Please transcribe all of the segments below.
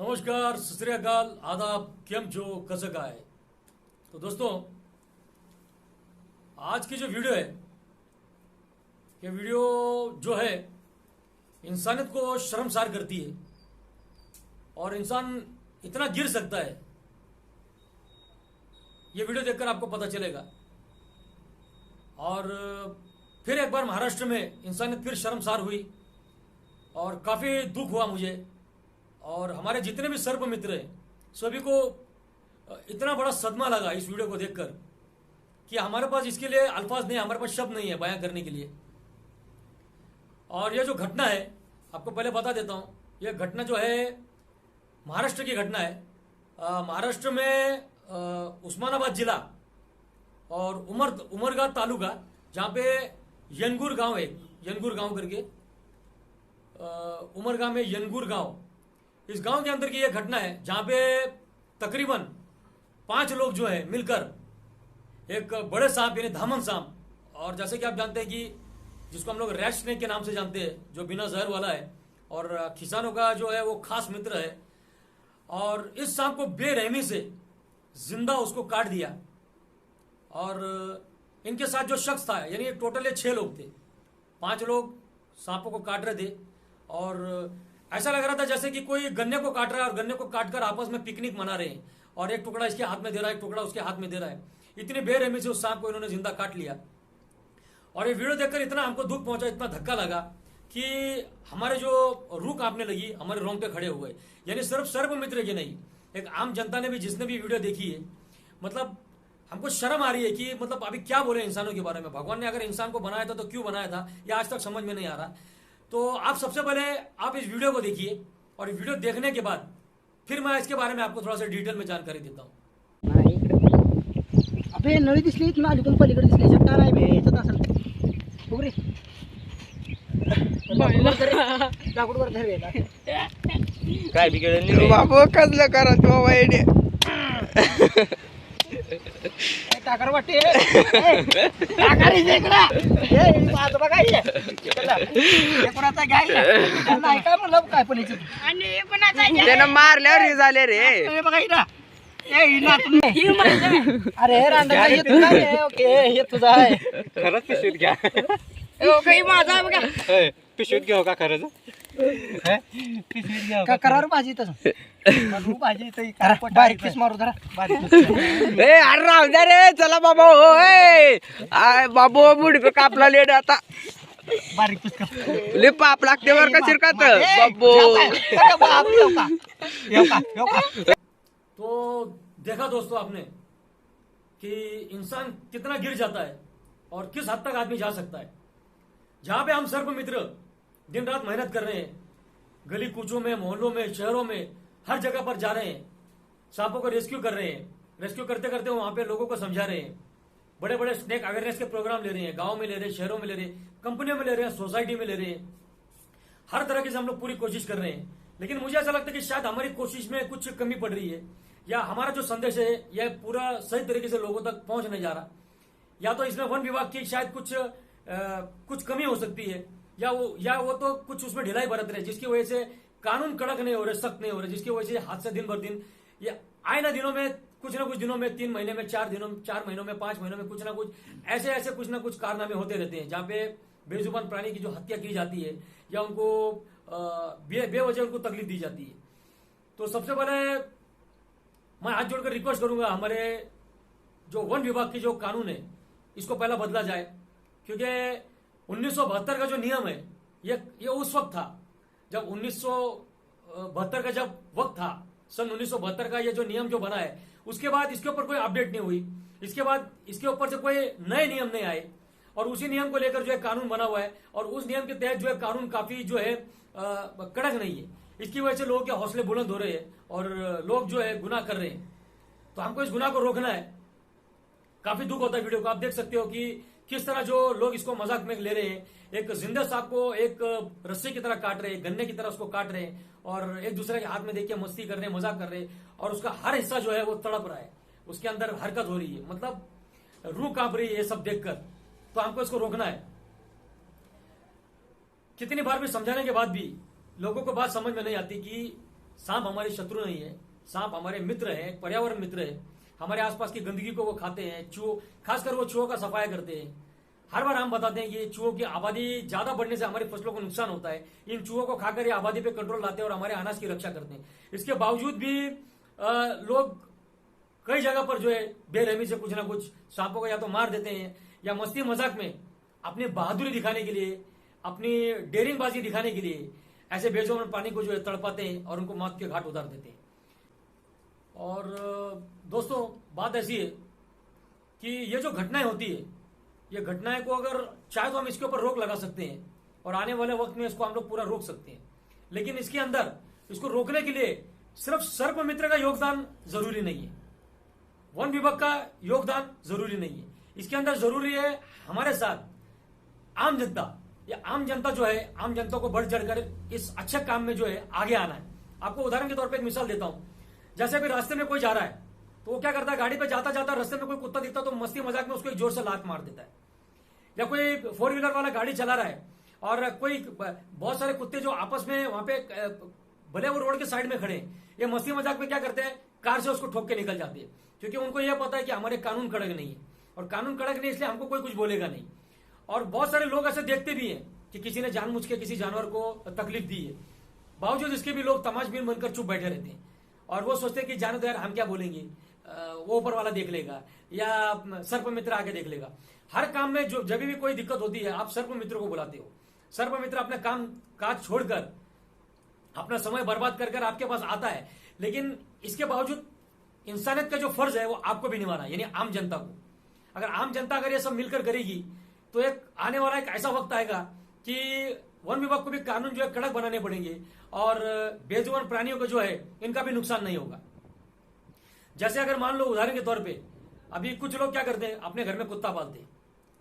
नमस्कार, सत श्री अकाल, आदाब, केम जो कसं काय। तो दोस्तों, आज की जो वीडियो है, ये वीडियो जो है इंसानियत को शर्मसार करती है और इंसान इतना गिर सकता है, ये वीडियो देखकर आपको पता चलेगा। और फिर एक बार महाराष्ट्र में इंसानियत फिर शर्मसार हुई और काफ़ी दुख हुआ मुझे और हमारे जितने भी सर्प मित्र हैं सभी को इतना बड़ा सदमा लगा इस वीडियो को देखकर कि हमारे पास इसके लिए अल्फाज नहीं है, हमारे पास शब्द नहीं है बयां करने के लिए। और यह जो घटना है, आपको पहले बता देता हूं, यह घटना जो है महाराष्ट्र की घटना है। महाराष्ट्र में उस्मानाबाद जिला और उमरगा तालुका, जहाँ पे यनगुर गांव है, यनगुर गांव करके उमरगा में यनगुर गांव, इस गांव के अंदर की यह घटना है जहां पे तकरीबन 5 लोग जो है मिलकर एक बड़े सांप यानी धामन सांप, और जैसे कि आप जानते हैं कि जिसको हम लोग रैट स्नेक के नाम से जानते हैं, जो बिना जहर वाला है और किसानों का जो है वो खास मित्र है, और इस सांप को बेरहमी से जिंदा उसको काट दिया। और इनके साथ जो शख्स था, यानी टोटल 6 लोग थे, 5 लोग सांपों को काट रहे थे और ऐसा लग रहा था जैसे कि कोई गन्ने को काट रहा है और गन्ने को काटकर आपस में पिकनिक मना रहे हैं और एक टुकड़ा इसके हाथ में दे रहा है, एक टुकड़ा उसके हाथ में दे रहा है। इतनी बेरहमी से उस सांप को इन्होंने जिंदा काट लिया। और ये वीडियो देखकर इतना हमको दुख पहुंचा, इतना धक्का लगा कि हमारे जो रूह कांपने लगी, हमारे रोंगटे खड़े हुए। यानी सिर्फ सर्प मित्र की नहीं, एक आम जनता ने भी, जिसने भी वीडियो देखी है, मतलब हमको शर्म आ रही है कि मतलब अभी क्या बोले इंसानों के बारे में। भगवान ने अगर इंसान को बनाया था तो क्यों बनाया था, यह आज तक समझ में नहीं आ रहा। तो आप सबसे पहले आप इस वीडियो को देखिए और वीडियो देखने के बाद फिर मैं इसके बारे में आपको थोड़ा सा डिटेल में जानकारी देता हूँ। अबे नळी दिसली, इथून अलीकडून पलीकडे दिसली, शकता नाही बे याच्यात असेल उघडे लाकूडवर धरवे काय बिघडलं बाबू कसलं करा तो वाईट टाकर वाटते टाकारी इकडा हे माझं बघायचे हे कोणाचा घ्यायला नाही काय म्हणलं काय पण आणि कोणाचा त्यानं मारल्यावर हे झाले रे. हे बघा इकडा ए इना तुम्ही अरे रांडा हे तुझा आहे. ओके हे तुझा आहे. खरंच पिशवीत घ्या. ओ काही माझा बघा पिशवीत घेऊ का खरंच? पिशवीत घ्या करार भाजी तसं मधू भाजी तर बारीक पीस मारू जरा बारीक ए अरे राहू द्या रे, चला बाबा. हो आय बाबू बुडकं कापला लेड आता बारीक पीस कर ले पाप लागते वर का शिरकात बाबू. तो देखा दोस्तों आपने कि इंसान कितना गिर जाता है और किस हद तक आदमी जा सकता है। जहां पे हम सर्प मित्र दिन रात मेहनत कर रहे हैं, गली कूचों में, मोहल्लों में, शहरों में, हर जगह पर जा रहे हैं, सांपों को रेस्क्यू कर रहे हैं, रेस्क्यू करते करते वहां पे लोगों को समझा रहे हैं, बड़े बड़े स्नेक अवेयरनेस के प्रोग्राम ले रहे हैं, गांव में ले रहे हैं, शहरों में ले रहे हैं, कंपनियों में ले रहे हैं, सोसाइटी में ले रहे हैं, हर तरह की हम लोग पूरी कोशिश कर रहे हैं। लेकिन मुझे ऐसा लगता है कि शायद हमारी कोशिश में कुछ कमी पड़ रही है, या हमारा जो संदेश है यह पूरा सही तरीके से लोगों तक पहुंच नहीं जा रहा, या तो इसमें वन विभाग की शायद कुछ कमी हो सकती है, या वो तो कुछ उसमें ढिलाई बरत रहे, जिसकी वजह से कानून कड़क नहीं हो रहे, सख्त नहीं हो रहे, जिसकी वजह से हादसे दिन भर दिन या आए ना दिनों में, कुछ ना कुछ दिनों में, 3 महीने में, 4 महीनों में, 5 महीनों में कुछ ना कुछ ऐसे कुछ ना कुछ कारनामे होते रहते हैं जहाँ पे बेजुबान प्राणी की जो हत्या की जाती है या उनको बेवजह उनको तकलीफ दी जाती है। तो सबसे पहले मैं हाथ जोड़कर रिक्वेस्ट करूंगा, हमारे जो वन विभाग की जो कानून है इसको पहला बदला जाए, क्योंकि 1972 का जो नियम है ये उस वक्त था जब 1972 का जब वक्त था, सन 1972 का ये जो नियम जो बना है, उसके बाद इसके ऊपर कोई अपडेट नहीं हुई, इसके बाद इसके ऊपर से कोई नए नियम नहीं आए, और उसी नियम को लेकर जो है कानून बना हुआ है, और उस नियम के तहत जो है कानून काफी जो है कड़क नहीं है। इसकी वजह से लोगों के हौसले बुलंद हो रहे हैं और लोग जो है गुनाह कर रहे हैं। तो हमको इस गुनाह को रोकना है। काफी दुख होता है वीडियो को आप देख सकते हो कि किस तरह जो लोग इसको मजाक में ले रहे हैं, एक जिंदा सांप को एक रस्सी की तरह काट रहे हैं, गन्ने की तरह उसको काट रहे हैं और एक दूसरे के हाथ में देखिए मस्ती कर रहे हैं, मजाक कर रहे हैं, और उसका हर हिस्सा जो है वो तड़प रहा है, उसके अंदर हरकत हो रही है, मतलब रूह कांप रही है ये सब देखकर। तो हमको इसको रोकना है। कितनी बार भी समझाने के बाद भी लोगों को बात समझ में नहीं आती कि सांप हमारे शत्रु नहीं है, सांप हमारे मित्र है, पर्यावरण मित्र है। हमारे आसपास की गंदगी को वो खाते हैं, चूहों, खासकर वो चूहों का सफाया करते हैं। हर बार हम बताते हैं कि चूहों की आबादी ज्यादा बढ़ने से हमारी फसलों को नुकसान होता है। इन चूहों को खाकर ये आबादी पे कंट्रोल लाते हैं और हमारे अनाज की रक्षा करते हैं। इसके बावजूद भी लोग कई जगह पर जो है बेरहमी से कुछ ना कुछ सांपों को या तो मार देते हैं या मस्ती मजाक में अपनी बहादुरी दिखाने के लिए, अपनी डेरिंगबाजी दिखाने के लिए ऐसे बेजुबान प्राणी को जो है तड़पाते हैं और उनको मौत के घाट उतार देते हैं। और दोस्तों, बात ऐसी है कि ये जो घटनाएं होती है, ये घटनाएं को अगर चाहे तो हम इसके ऊपर रोक लगा सकते हैं और आने वाले वक्त में इसको हम लोग पूरा रोक सकते हैं। लेकिन इसके अंदर इसको रोकने के लिए सिर्फ सर्प मित्र का योगदान जरूरी नहीं है, वन विभाग का योगदान जरूरी नहीं है। इसके अंदर जरूरी है हमारे साथ आम जनता। ये आम जनता जो है, आम जनता को बढ़ चढ़कर इस अच्छे काम में जो है आगे आना है। आपको उदाहरण के तौर पे एक मिसाल देता हूं। जैसे अभी रास्ते में कोई जा रहा है तो वो क्या करता है, गाड़ी पे जाता जाता रास्ते में कोई कुत्ता दिखता तो मस्ती मजाक में उसको एक जोर से लात मार देता है। या कोई 4 व्हीलर वाला गाड़ी चला रहा है और कोई बहुत सारे कुत्ते जो आपस में वहां पे भले वो रोड के साइड में खड़े हैं, ये मस्ती मजाक में क्या करते हैं, कार से उसको ठोक के निकल जाते हैं। क्योंकि उनको यह पता है कि हमारे कानून कड़क नहीं है, और कानून कड़क नहीं इसलिए हमको कोई कुछ बोलेगा नहीं। और बहुत सारे लोग ऐसे देखते भी हैं कि किसी ने जानबूझ के किसी जानवर को तकलीफ दी है, बावजूद इसके भी लोग तमाशबीन बनकर चुप बैठे रहते हैं और वो सोचते हैं कि जाने दो यार, हम क्या बोलेंगे, वो ऊपर वाला देख लेगा या सर्प मित्र आके देख लेगा। हर काम में जो जब भी कोई दिक्कत होती है आप सर्प मित्र को बुलाते हो। सर्प मित्र अपने काम काज छोड़कर अपना समय बर्बाद कर आपके पास आता है, लेकिन इसके बावजूद इंसानियत का जो फर्ज है वो आपको भी निभाना है, यानी आम जनता को। अगर आम जनता अगर ये सब मिलकर करेगी तो एक आने वाला एक ऐसा वक्त आएगा कि वन विभाग को भी कानून जो है कड़क बनाने पड़ेंगे और बेजुबान प्राणियों को जो है इनका भी नुकसान नहीं होगा। जैसे अगर मान लो उदाहरण के तौर पे अभी कुछ लोग क्या करते हैं, अपने घर में कुत्ता पालते हैं,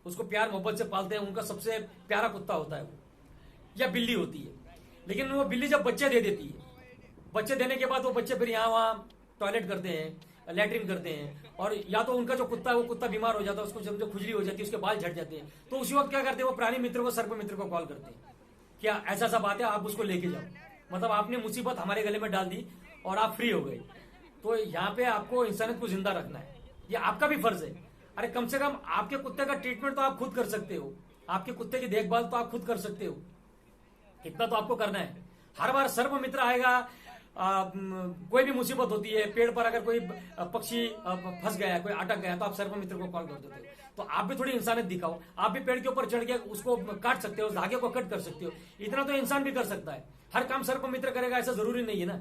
उसको प्यार मोहब्बत से पालते हैं, उनका सबसे प्यारा कुत्ता होता है वो, या बिल्ली होती है। लेकिन वो बिल्ली जब बच्चे दे देती है, बच्चे देने के बाद वो बच्चे फिर यहाँ वहाँ टॉयलेट करते हैं, लैट्रिन करते हैं, और या तो उनका जो कुत्ता है वो कुत्ता बीमार हो जाता है, उसको जब खुजली हो जाती है, उसके बाल झड़ जाते हैं, तो उसी वक्त क्या करते हैं, वो प्राणी मित्र को, सर्प मित्र को कॉल करते हैं, क्या ऐसा ऐसा बात है, आप उसको लेके जाओ। मतलब आपने मुसीबत हमारे गले में डाल दी और आप फ्री हो गए। तो यहाँ पे आपको इंसानियत को जिंदा रखना है, ये आपका भी फर्ज है। अरे कम से कम आपके कुत्ते का ट्रीटमेंट तो आप खुद कर सकते हो, आपके कुत्ते की देखभाल तो आप खुद कर सकते हो, इतना तो आपको करना है। हर बार सर्प मित्र आएगा, कोई भी मुसीबत होती है, पेड़ पर अगर कोई पक्षी फंस गया है, कोई अटक गया है, तो आप सर्प मित्र को कॉल कर देते हो। तो आप भी थोड़ी इंसानियत दिखाओ, आप भी पेड़ के ऊपर चढ़ के उसको काट सकते हो, धागे को कट कर सकते हो, इतना तो इंसान भी कर सकता है। हर काम सर्प मित्र करेगा ऐसा जरूरी नहीं है ना,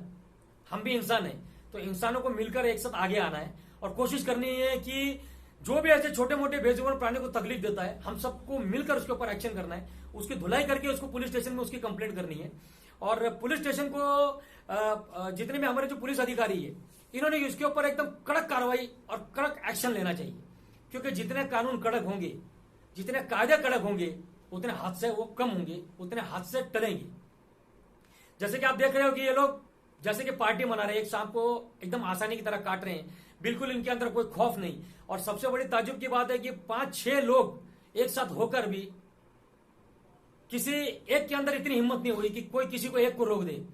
हम भी इंसान है। तो इंसानों को मिलकर एक साथ आगे आना है और कोशिश करनी है कि जो भी ऐसे छोटे मोटे बेजुबान प्राणी को तकलीफ देता है, हम सबको मिलकर उसके ऊपर एक्शन करना है, उसकी धुलाई करके उसको पुलिस स्टेशन में उसकी कंप्लेंट करनी है। और पुलिस स्टेशन को जितने भी हमारे जो पुलिस अधिकारी है, इन्होंने इसके ऊपर एकदम कड़क कार्रवाई और कड़क एक्शन लेना चाहिए। क्योंकि जितने कानून कड़क होंगे, जितने कायदे कड़क होंगे, उतने हादसे वो कम होंगे, उतने हादसे टलेंगे। जैसे कि आप देख रहे हो कि ये लोग जैसे कि पार्टी मना रहे हैं, एक सांप को एकदम आसानी की तरह काट रहे हैं, बिल्कुल इनके अंदर कोई खौफ नहीं। और सबसे बड़ी ताज्जुब की बात है कि 5-6 लोग एक साथ होकर भी किसी एक के अंदर इतनी हिम्मत नहीं हुई कि कोई किसी को एक को रोक दे।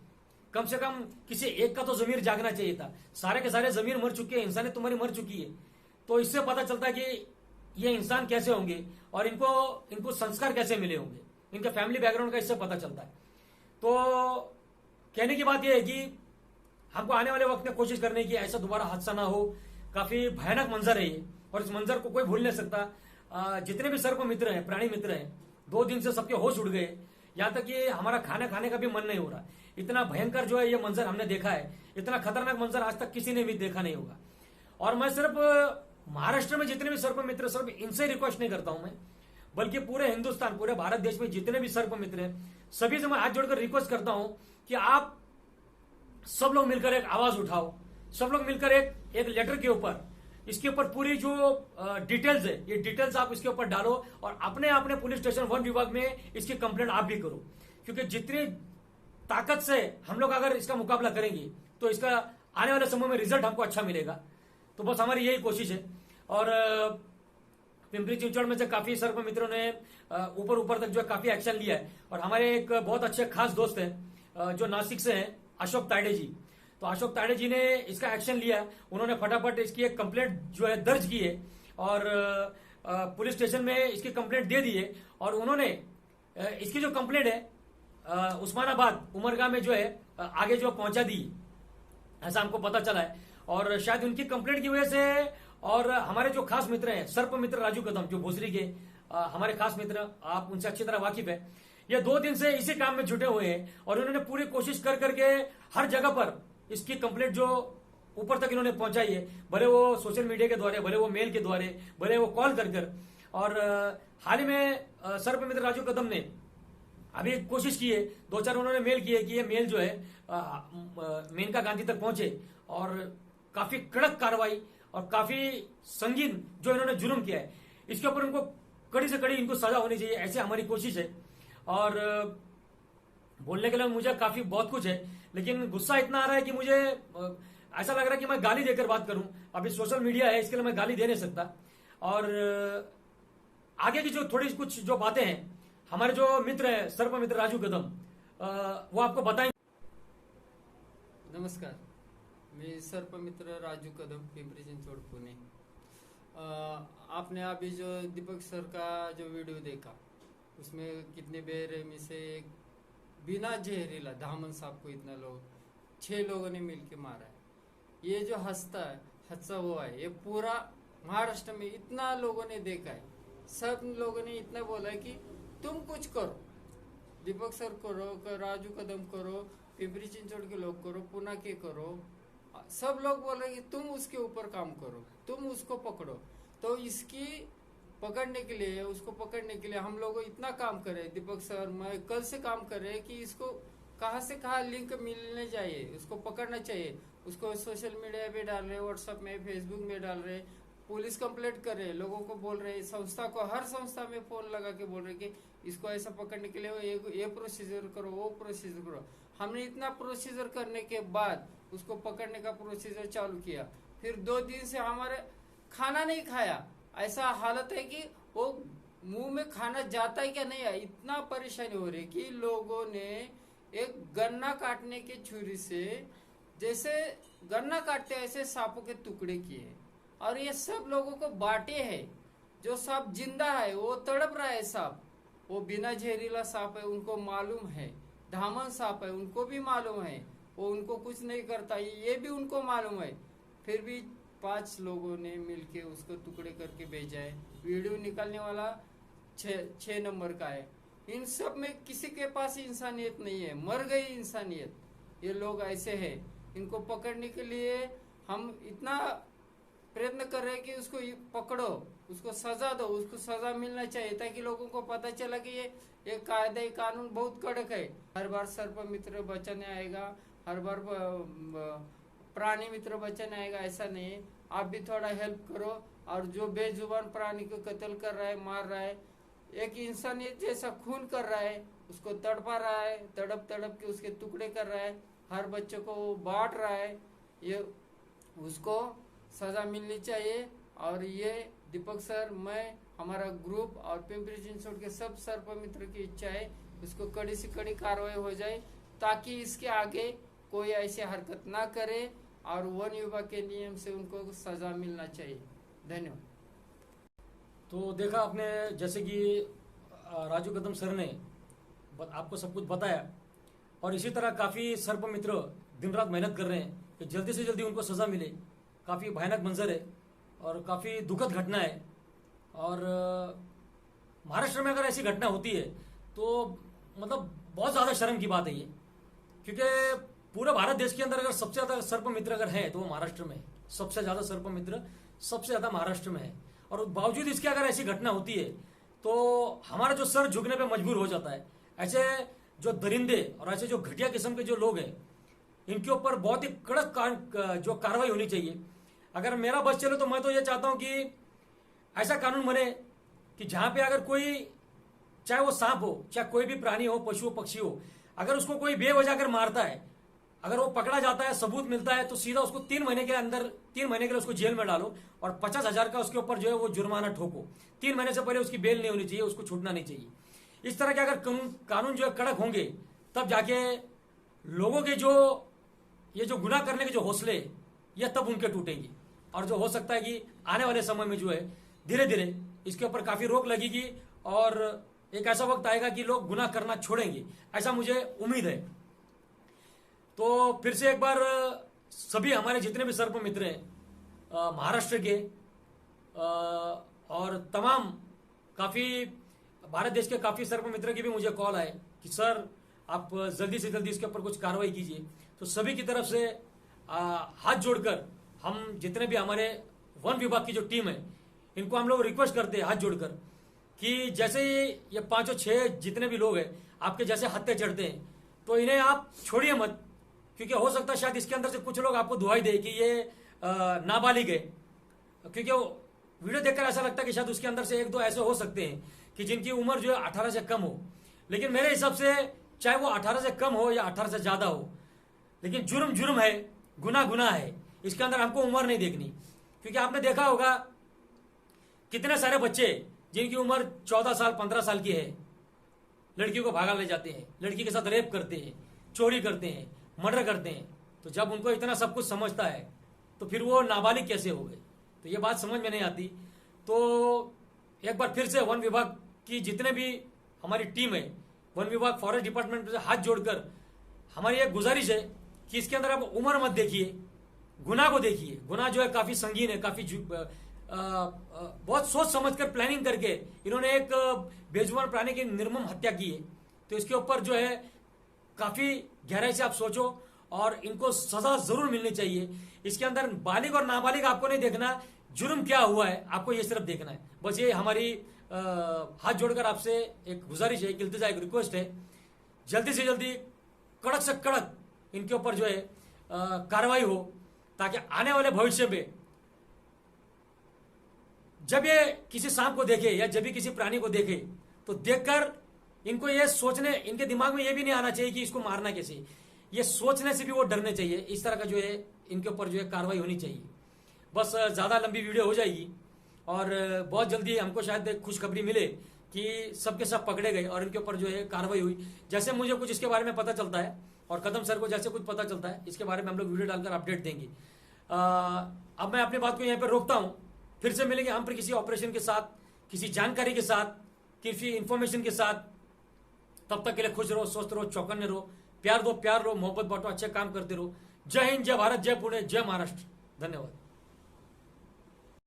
कम से कम किसी एक का तो जमीर जागना चाहिए था। सारे के सारे जमीर मर चुके हैं, इंसानियत तुम्हारी मर चुकी है। तो इससे पता चलता है कि ये इंसान कैसे होंगे और इनको संस्कार कैसे मिले होंगे, इनके फैमिली बैकग्राउंड का इससे पता चलता है। तो कहने की बात यह है कि हमको आने वाले वक्त में कोशिश करने की ऐसा दोबारा हादसा ना हो। काफी भयानक मंजर है ये, और इस मंजर को कोई भूल नहीं सकता। जितने भी सर्प मित्र हैं, प्राणी मित्र हैं, 2 दिन से सबके होश उड़ गए, यहाँ तक कि हमारा खाना खाने का भी मन नहीं हो रहा। इतना भयंकर जो है ये मंजर हमने देखा है, इतना खतरनाक मंजर आज तक किसी ने भी देखा नहीं होगा। और मैं सिर्फ महाराष्ट्र में जितने भी सर्प मित्र, सिर्फ इनसे रिक्वेस्ट नहीं करता हूं मैं, बल्कि पूरे हिंदुस्तान, पूरे भारत देश में जितने भी सर्प मित्र हैं, सभी से मैं हाथ जोड़कर रिक्वेस्ट करता हूं कि आप सब लोग मिलकर एक आवाज उठाओ, सब लोग मिलकर एक लेटर के ऊपर, इसके ऊपर पूरी जो डिटेल्स है, ये डिटेल्स आप इसके ऊपर डालो और अपने अपने पुलिस स्टेशन, वन विभाग में इसकी कंप्लेंट आप भी करो। क्योंकि जितनी ताकत से हम लोग अगर इसका मुकाबला करेंगे तो इसका आने वाले समय में रिजल्ट हमको अच्छा मिलेगा। तो बस हमारी यही कोशिश है। और पिंपरी चिंचवड़ में से काफी सर्प मित्रों ने ऊपर तक जो है काफी एक्शन लिया है। और हमारे एक बहुत अच्छे खास दोस्त हैं जो नासिक से हैं, अशोक तायडे जी, तो अशोक ताड़े जी ने इसका एक्शन लिया। उन्होंने फटाफट इसकी एक कंप्लेंट जो है दर्ज की है और पुलिस स्टेशन में इसकी कंप्लेंट दे दी है। और उन्होंने इसकी जो कंप्लेंट है उस्मानाबाद उमरगा में जो है आगे जो पहुंचा दी, ऐसा हमको पता चला है। और शायद उनकी कंप्लेंट की वजह से और हमारे जो खास मित्र हैं सर्प मित्र राजू कदम जो भोसरी के हमारे खास मित्र, आप उनसे अच्छी तरह वाकिफ है, ये 2 दिन से इसी काम में जुटे हुए हैं और इन्होंने पूरी कोशिश कर करके हर जगह पर इसकी कंप्लेंट जो ऊपर तक इन्होंने पहुंचाई है, भले वो सोशल मीडिया के द्वारा, भले वो मेल के द्वारा, भले वो कॉल कर। और हाल ही में सर्प मित्र राजू कदम ने अभी कोशिश की है, 2-4 उन्होंने मेल किए कि ये मेल जो है मेनका गांधी तक पहुंचे और काफी कड़क कार्रवाई और काफी संगीन जो इन्होंने जुर्म किया है इसके ऊपर उनको कड़ी से कड़ी इनको सजा होनी चाहिए, ऐसे हमारी कोशिश है। और बोलने के लिए मुझे काफी बहुत कुछ है, लेकिन गुस्सा इतना आ रहा है कि मुझे ऐसा लग रहा है कि मैं गाली देकर बात करूं। अभी सोशल मीडिया है, इसके लिए मैं गाली दे नहीं सकता। और आगे की जो थोड़ी कुछ जो बातें हैं, हमारे जो मित्र है सर्प मित्र राजू कदम, वो आपको बताएंगे। नमस्कार, मी सर्पमित्र राजू कदम, पिंपरी चिंचवड, पुणे। आपने अभी जो दीपक सर का जो वीडियो देखा उसमें कितने बेरहमी से एक बिना जहरीला धामन साहब को इतना 6 लोगों ने मिलके मारा है। ये जो हादसा हुआ है ये पूरा महाराष्ट्र में इतना लोगों ने देखा है। सब लोगों ने इतना बोला है कि तुम कुछ करो, दीपक सर करो, राजू कदम करो, पिंपरी चिंचवड के लोग करो, पुणे के करो, सब लोग बोल रहे कि तुम उसके ऊपर काम करो, तुम उसको पकड़ो। तो इसकी पकड़ने के लिए, उसको पकड़ने के लिए हम लोग इतना काम करे, दीपक सर मैं कल से काम कर रहे कि इसको कहाँ से कहाँ लिंक मिलने चाहिए, उसको पकड़ना चाहिए। उसको सोशल मीडिया पे डाल रहे, व्हाट्सएप में, फेसबुक में डाल रहे, पुलिस कंप्लेंट कर रहे, लोगों को बोल रहे, संस्था को, हर संस्था में फोन लगा के बोल रहे कि इसको ऐसा पकड़ने के लिए ये प्रोसीजर करो, वो प्रोसीजर करो। हमने इतना प्रोसीजर करने के बाद उसको पकड़ने का प्रोसीजर चालू किया। फिर 2 दिन से हमारे खाना नहीं खाया, ऐसा हालत है कि वो मुंह में खाना जाता है क्या नहीं है, इतना परेशानी हो रही कि लोगों ने एक गन्ना काटने के छुरी से, जैसे गन्ना काटते ऐसे सांपों के टुकड़े किए और ये सब लोगों को बांटे हैं। जो सांप जिंदा है वो तड़प रहा है, सांप वो बिना जहरीला सांप है, उनको मालूम है। धामन सांप है, उनको भी मालूम है, वो उनको कुछ नहीं करता, ये भी उनको मालूम है। फिर भी 5 लोगों ने मिलके उसको टुकड़े करके भेजा है। वीडियो निकालने वाला 6 नंबर का है। इन सब में किसी के पास इंसानियत नहीं है, मर गई इंसानियत। ये लोग ऐसे हैं, इनको पकड़ने के लिए हम इतना प्रयत्न कर रहे हैं कि उसको पकड़ो, उसको सजा दो, उसको सजा मिलना चाहिए ताकि लोगों को पता चला कि ये कायदे कानून बहुत कड़क है। हर बार सर्प मित्र बचाने आएगा, हर बार प्राणी मित्र बचाने आएगा, ऐसा नहीं है। आप भी थोड़ा हेल्प करो। और जो बेजुबान प्राणी को कत्ल कर रहा है, मार रहा है, एक इंसानियत जैसा खून कर रहा है, उसको तड़पा रहा है, तड़प तड़प के उसके टुकड़े कर रहा है, हर बच्चे को वो बांट रहा है, ये उसको सजा मिलनी चाहिए। और ये दीपक सर, मैं, हमारा ग्रुप और पिंपरी चिंचवड के सब सर्प मित्र की इच्छा है इसको कड़ी से कड़ी कार्रवाई हो जाए ताकि इसके आगे कोई ऐसी हरकत ना करे और वन विभाग के नियम से उनको सजा मिलना चाहिए। धन्यवाद। तो देखा आपने, जैसे कि राजू कदम सर ने आपको सब कुछ बताया और इसी तरह काफी सर्प मित्र दिन रात मेहनत कर रहे हैं कि जल्दी से जल्दी उनको सजा मिले। काफी भयानक मंजर है और काफी दुखद घटना है। और महाराष्ट्र में अगर ऐसी घटना होती है तो मतलब बहुत ज्यादा शर्म की बात है ये, क्योंकि पूरे भारत देश के अंदर अगर सबसे ज्यादा सर्प मित्र अगर है तो वो महाराष्ट्र में है। सबसे ज्यादा सर्प मित्र सबसे ज्यादा महाराष्ट्र में है। और बावजूद इसके अगर ऐसी घटना होती है तो हमारा जो सर झुकने पे मजबूर हो जाता है। ऐसे जो दरिंदे और ऐसे जो घटिया किस्म के जो लोग हैं, इनके ऊपर बहुत ही कड़क जो कार्रवाई होनी चाहिए। अगर मेरा बस चले तो मैं तो ये चाहता हूं कि ऐसा कानून बने कि जहां पे अगर कोई, चाहे वो सांप हो, चाहे कोई भी प्राणी हो, पशु हो, पक्षी हो, अगर उसको कोई बेवजह अगर मारता है, अगर वो पकड़ा जाता है, सबूत मिलता है, तो सीधा उसको 3 महीने के अंदर, 3 महीने के लिए उसको जेल में डालो और 50,000 का उसके ऊपर जो है वो जुर्माना ठोको। 3 महीने से पहले उसकी बेल नहीं होनी चाहिए, उसको छूटना नहीं चाहिए। इस तरह के अगर कानून जो है कड़क होंगे, तब जाके लोगों के जो ये जो गुनाह करने के जो हौसले हैं, ये तब उनके टूटेंगे। और जो हो सकता है कि आने वाले समय में जो है धीरे धीरे इसके ऊपर काफी रोक लगेगी और एक ऐसा वक्त आएगा कि लोग गुनाह करना छोड़ेंगे, ऐसा मुझे उम्मीद है। तो फिर से एक बार सभी हमारे जितने भी सर्प मित्र हैं महाराष्ट्र के और तमाम काफी भारत देश के काफी सर्प मित्र की भी मुझे कॉल आए कि सर आप जल्दी से जल्दी इसके ऊपर कुछ कार्रवाई कीजिए। तो सभी की तरफ से हाथ जोड़कर हम जितने भी हमारे वन विभाग की जो टीम है इनको हम लोग रिक्वेस्ट करते हैं हाथ जोड़कर कि जैसे ही ये 5-6 जितने भी लोग हैं आपके जैसे हत्थे चढ़ते हैं तो इन्हें आप छोड़िए मत, क्योंकि हो सकता है शायद इसके अंदर से कुछ लोग आपको दुहाई दे कि ये नाबालिग है, क्योंकि वो वीडियो देखकर ऐसा लगता है कि शायद उसके अंदर से 1-2 ऐसे हो सकते हैं कि जिनकी उम्र जो है 18 से कम हो। लेकिन मेरे हिसाब से चाहे वो 18 से कम हो या 18 से ज्यादा हो, लेकिन जुर्म जुर्म है, गुनाह गुनाह है, इसके अंदर हमको उम्र नहीं देखनी। क्योंकि आपने देखा होगा कितने सारे बच्चे जिनकी उम्र 14 साल 15 साल की है लड़कियों को भागा ले जाते हैं, लड़की के साथ रेप करते हैं, चोरी करते हैं, मर्डर करते हैं। तो जब उनको इतना सब कुछ समझता है तो फिर वो नाबालिग कैसे हो गए, तो ये बात समझ में नहीं आती। तो एक बार फिर से वन विभाग की जितने भी हमारी टीम है, वन विभाग फॉरेस्ट डिपार्टमेंट से हाथ जोड़कर हमारी एक गुजारिश है कि इसके अंदर आप उम्र मत देखिए, गुनाह को देखिए। गुनाह जो है काफी संगीन है, काफी बहुत सोच समझकर प्लानिंग करके इन्होंने एक बेजुबान प्राणी की निर्मम हत्या की है। तो इसके ऊपर जो है काफी गहराई से आप सोचो और इनको सजा जरूर मिलनी चाहिए। इसके अंदर बालिग और नाबालिग आपको नहीं देखना, जुर्म क्या हुआ है आपको ये सिर्फ देखना है। बस ये हमारी हाथ जोड़कर आपसे एक गुजारिश है, एक इल्तिजा, एक रिक्वेस्ट है, जल्दी से जल्दी कड़क से कड़क इनके ऊपर जो है कार्रवाई हो, ताकि आने वाले भविष्य में जब ये किसी सांप को देखे या जब भी किसी प्राणी को देखे तो देखकर इनको ये सोचने, इनके दिमाग में ये भी नहीं आना चाहिए कि इसको मारना कैसे, ये सोचने से भी वो डरने चाहिए। इस तरह का जो है इनके ऊपर जो है कार्रवाई होनी चाहिए। बस ज्यादा लंबी वीडियो हो जाएगी और बहुत जल्दी हमको शायद एक खुशखबरी मिले कि सबके सब पकड़े गए और इनके ऊपर जो है कार्रवाई हुई। जैसे मुझे कुछ इसके बारे में पता चलता है और कदम सर को जैसे कुछ पता चलता है इसके बारे में हम लोग वीडियो डालकर अपडेट देंगे। अब मैं अपनी बात को यहीं पर रोकता हूं, फिर से मिलेंगे हम पर किसी ऑपरेशन के साथ, किसी जानकारी के साथ, किसी इंफॉर्मेशन के साथ। तब तक के लिए खुश रहो, स्वस्थ रहो, चौकन्ने रहो, प्यार दो, प्यार लो, मोहब्बत बांटो, अच्छे काम करते रहो। जय हिंद, जय भारत, जय पुणे, जय महाराष्ट्र। धन्यवाद।